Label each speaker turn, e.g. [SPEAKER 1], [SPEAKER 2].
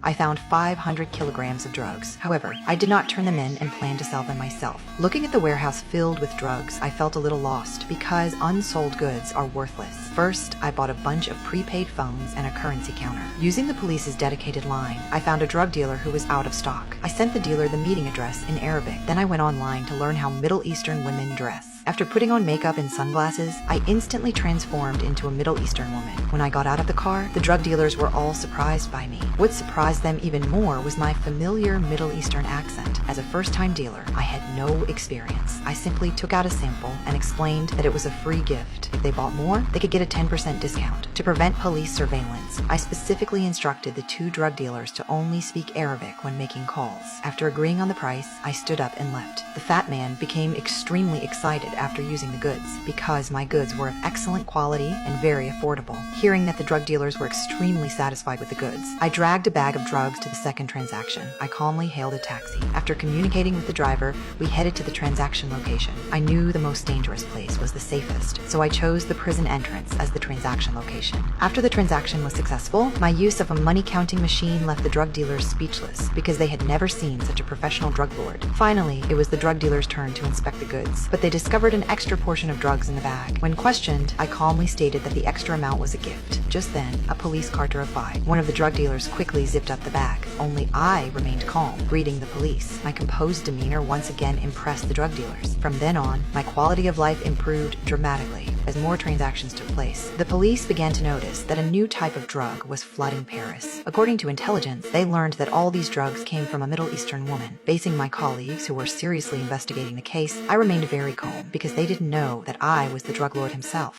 [SPEAKER 1] I found 500 kilograms of drugs. However, I did not turn them in and planned to sell them myself. Looking at the warehouse filled with drugs, I felt a little lost because unsold goods are worthless. First, I bought a bunch of prepaid phones and a currency counter. Using the police's dedicated line, I found a drug dealer who was out of stock. I sent the dealer the meeting address in Arabic. Then I went online to learn how Middle Eastern women dress. After putting on makeup and sunglasses, I instantly transformed into a Middle Eastern woman. When I got out of the car, the drug dealers were all surprised by me. What surprised them even more was my familiar Middle Eastern accent. As a first-time dealer, I had no experience. I simply took out a sample and explained that it was a free gift. If they bought more, they could get a 10% discount. To prevent police surveillance, I specifically instructed the two drug dealers to only speak Arabic when making calls. After agreeing on the price, I stood up and left. The fat man became extremely excited after using the goods because my goods were of excellent quality and very affordable. Hearing that the drug dealers were extremely satisfied with the goods, I dragged a bag of drugs to the second transaction. I calmly hailed a taxi. After communicating with the driver, we headed to the transaction location. I knew the most dangerous place was the safest, so I chose the prison entrance as the transaction location. After the transaction was successful, my use of a money counting machine left the drug dealers speechless because they had never seen such a professional drug lord. Finally, it was the drug dealers' turn to inspect the goods, but they discovered an extra portion of drugs in the bag. When questioned, I calmly stated that the extra amount was a gift. Just then, a police car drove by. One of the drug dealers quickly zipped up the bag. Only I remained calm, greeting the police. My composed demeanor once again impressed the drug dealers. From then on, my quality of life improved dramatically as more transactions took place. The police began to notice that a new type of drug was flooding Paris. According to intelligence, they learned that all these drugs came from a Middle Eastern woman. Facing my colleagues who were seriously investigating the case, I remained very calm because they didn't know that I was the drug lord himself.